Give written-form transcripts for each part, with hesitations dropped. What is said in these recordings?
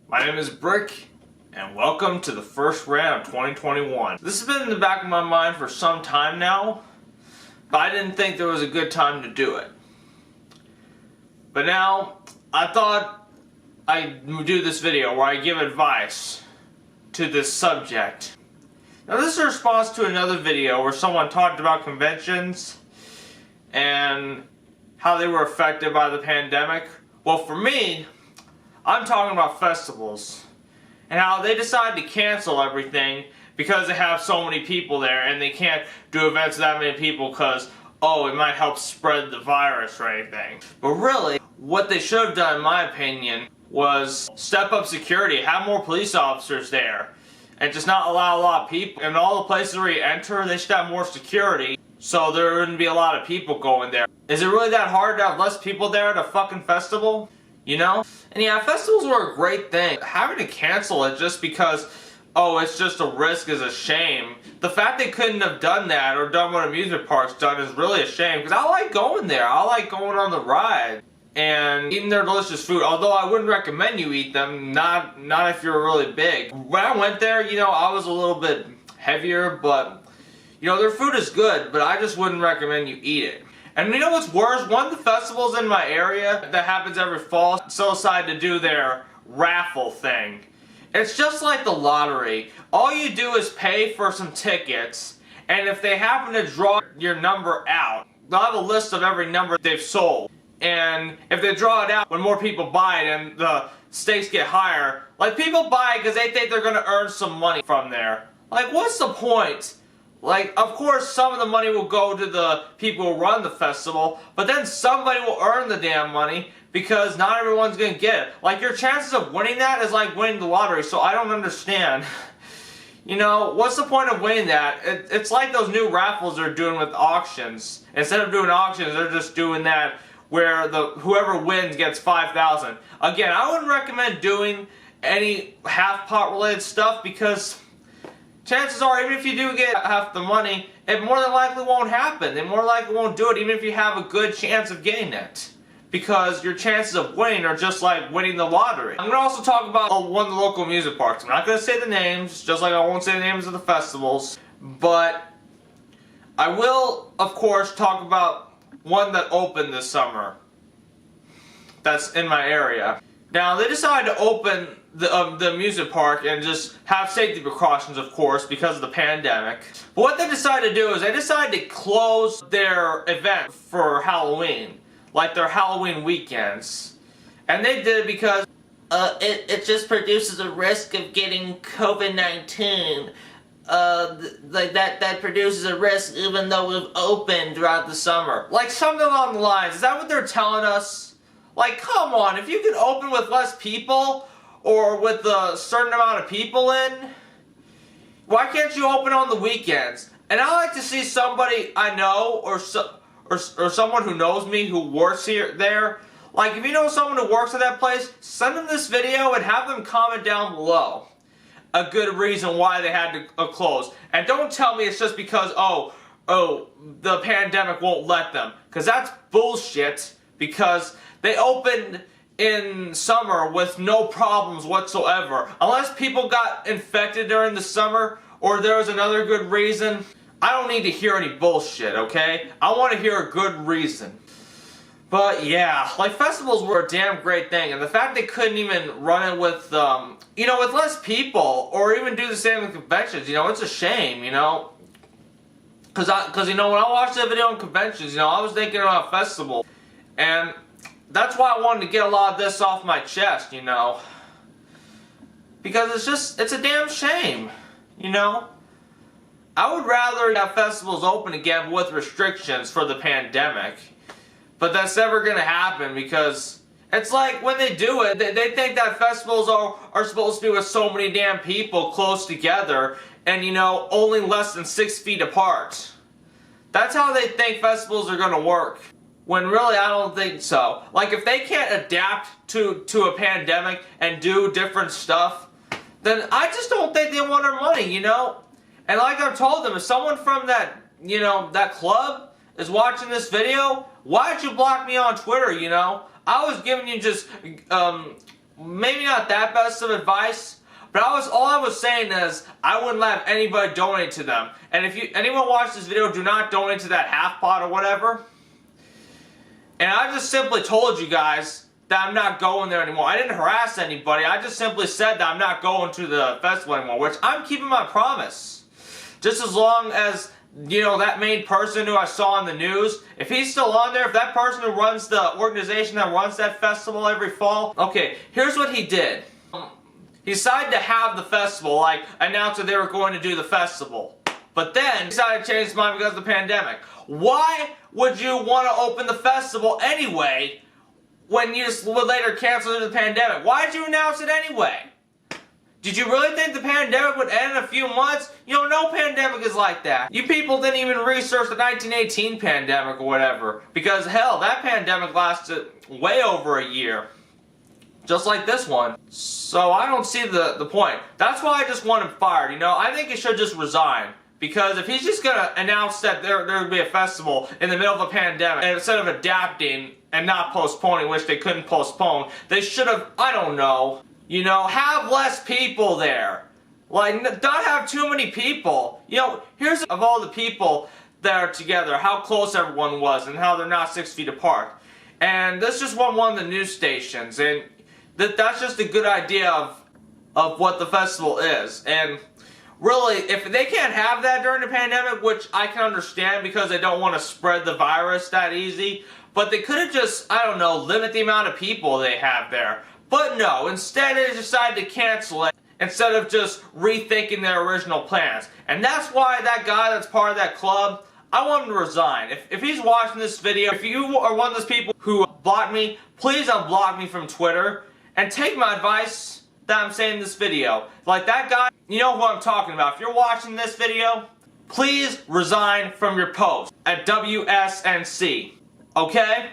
My name is Brick, and welcome to the first rant of 2021. This has been in the back of my mind for some time now, but I didn't think there was a good time to do it. But now, I thought I'd do this video where I give advice to this subject. Now this is a response to another video where someone talked about conventions and how they were affected by the pandemic. Well, for me, I'm talking about festivals and how they decide to cancel everything because they have so many people there and they can't do events with that many people because, oh, it might help spread the virus or anything. But really, what they should have done, in my opinion, was step up security, have more police officers there, and just not allow a lot of people. In all the places where you enter, they should have more security so there wouldn't be a lot of people going there. Is it really that hard to have less people there at a fucking festival? You know? And yeah, festivals were a great thing. Having to cancel it just because, oh, it's just a risk is a shame. The fact they couldn't have done that or done what amusement parks done is really a shame. Because I like going there. I like going on the ride and eating their delicious food. Although I wouldn't recommend you eat them. Not if you're really big. When I went there, you know, I was a little bit heavier. But, you know, their food is good. But I just wouldn't recommend you eat it. And you know what's worse? One of the festivals in my area that happens every fall so decide to do their raffle thing. It's just like the lottery. All you do is pay for some tickets, and if they happen to draw your number out, they'll have a list of every number they've sold. And if they draw it out when more people buy it and the stakes get higher, like people buy it because they think they're going to earn some money from there. Like, what's the point? Like, of course, some of the money will go to the people who run the festival, but then somebody will earn the damn money because not everyone's gonna get it. Like, your chances of winning that is like winning the lottery, so I don't understand. You know, what's the point of winning that? It's like those new raffles they're doing with auctions. Instead of doing auctions, they're just doing that where whoever wins gets $5,000. Again, I wouldn't recommend doing any half-pot related stuff because chances are, even if you do get half the money, it more than likely won't happen. They more likely won't do it, even if you have a good chance of getting it. Because your chances of winning are just like winning the lottery. I'm going to also talk about one of the local music parks. I'm not going to say the names, just like I won't say the names of the festivals. But I will, of course, talk about one that opened this summer. That's in my area. Now, they decided to open the amusement park and just have safety precautions, of course, because of the pandemic. But what they decided to do is they decided to close their event for Halloween, like their Halloween weekends. And they did it because it just produces a risk of getting COVID-19. Like that produces a risk even though we've opened throughout the summer. Like something along the lines. Is that what they're telling us? Like, come on, if you can open with less people, or with a certain amount of people in, why can't you open on the weekends? And I like to see somebody I know, or someone who knows me who works there. Like, if you know someone who works at that place, send them this video and have them comment down below a good reason why they had to close. And don't tell me it's just because, oh, the pandemic won't let them. Because that's bullshit, because they opened in summer with no problems whatsoever. Unless people got infected during the summer or there was another good reason, I don't need to hear any bullshit, okay? I want to hear a good reason. But yeah, like festivals were a damn great thing, and the fact they couldn't even run it with, you know, with less people, or even do the same with conventions, you know, it's a shame, you know? Cause you know, when I watched that video on conventions, you know, I was thinking about a festival, and that's why I wanted to get a lot of this off my chest, you know. Because it's a damn shame, you know. I would rather have festivals open again with restrictions for the pandemic. But that's never going to happen because it's like when they do it, they think that festivals are supposed to be with so many damn people close together and, you know, only less than 6 feet apart. That's how they think festivals are going to work. When really, I don't think so. Like, if they can't adapt to a pandemic and do different stuff, then I just don't think they want our money, you know? And like I've told them, if someone from that, you know, that club is watching this video, why'd you block me on Twitter, you know? I was giving you just maybe not that best of advice, but all I was saying is I wouldn't let anybody donate to them. And if anyone watched this video, do not donate to that half pot or whatever. And I just simply told you guys that I'm not going there anymore. I didn't harass anybody. I just simply said that I'm not going to the festival anymore, which I'm keeping my promise. Just as long as, you know, that main person who I saw on the news, if he's still on there, if that person who runs the organization that runs that festival every fall, okay, here's what he did. He decided to have the festival, like, announced that they were going to do the festival. But then, decided to change his mind because of the pandemic. Why would you want to open the festival anyway when you just would later cancel due to the pandemic? Why did you announce it anyway? Did you really think the pandemic would end in a few months? You know, no pandemic is like that. You people didn't even research the 1918 pandemic or whatever. Because, hell, that pandemic lasted way over a year. Just like this one. So I don't see the point. That's why I just want him fired, you know? I think he should just resign. Because if he's just gonna announce that there would be a festival in the middle of a pandemic, and instead of adapting and not postponing, which they couldn't postpone, they should have, I don't know, you know, have less people there. Like, not have too many people. You know, here's of all the people that are together, how close everyone was, and how they're not 6 feet apart. And this just won one of the news stations, and that's just a good idea of what the festival is. And really, if they can't have that during the pandemic, which I can understand because they don't want to spread the virus that easy, but they could have just, I don't know, limit the amount of people they have there. But no, instead they decided to cancel it instead of just rethinking their original plans. And that's why that guy that's part of that club, I want him to resign. If he's watching this video, if you are one of those people who blocked me, please unblock me from Twitter and take my advice that I'm saying in this video. Like that guy, you know who I'm talking about. If you're watching this video, please resign from your post at WSNC. Okay?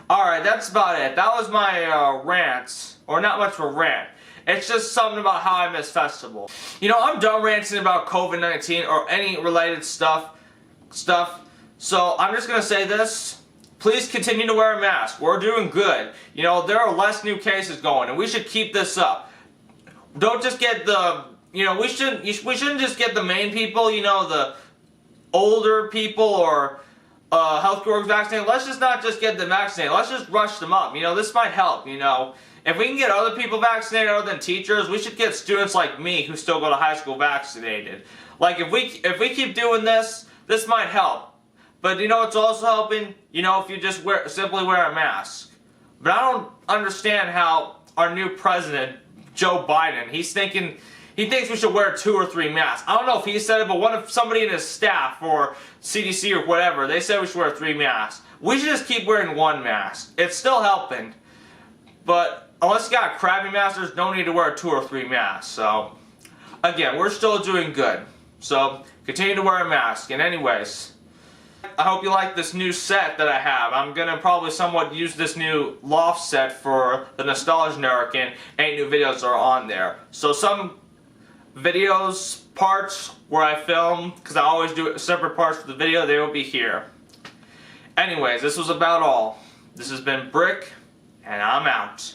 Alright, that's about it. That was my rant. Or not much of a rant. It's just something about how I miss festival. You know, I'm done ranting about COVID-19 or any related stuff. So I'm just gonna say this. Please continue to wear a mask. We're doing good. You know, there are less new cases going, and we should keep this up. Don't just get the, you know, we shouldn't just get the main people, you know, the older people or healthcare workers vaccinated. Let's just not just get them vaccinated. Let's just rush them up. You know, this might help, you know. If we can get other people vaccinated other than teachers, we should get students like me who still go to high school vaccinated. Like, if we keep doing this, this might help. But you know what's also helping? You know, if you just simply wear a mask. But I don't understand how our new president, Joe Biden, he thinks we should wear 2 or 3 masks. I don't know if he said it, but somebody in his staff or CDC or whatever, they said we should wear 3 masks. We should just keep wearing 1 mask. It's still helping. But unless you got a crappy mask, there's no need to wear 2 or 3 masks. So, again, we're still doing good. So, continue to wear a mask. And anyways, I hope you like this new set that I have. I'm going to probably somewhat use this new loft set for the Nostalgia Network, and 8 new videos are on there. So some videos, parts where I film, because I always do separate parts for the video, they will be here. Anyways, this was about all. This has been Brick, and I'm out.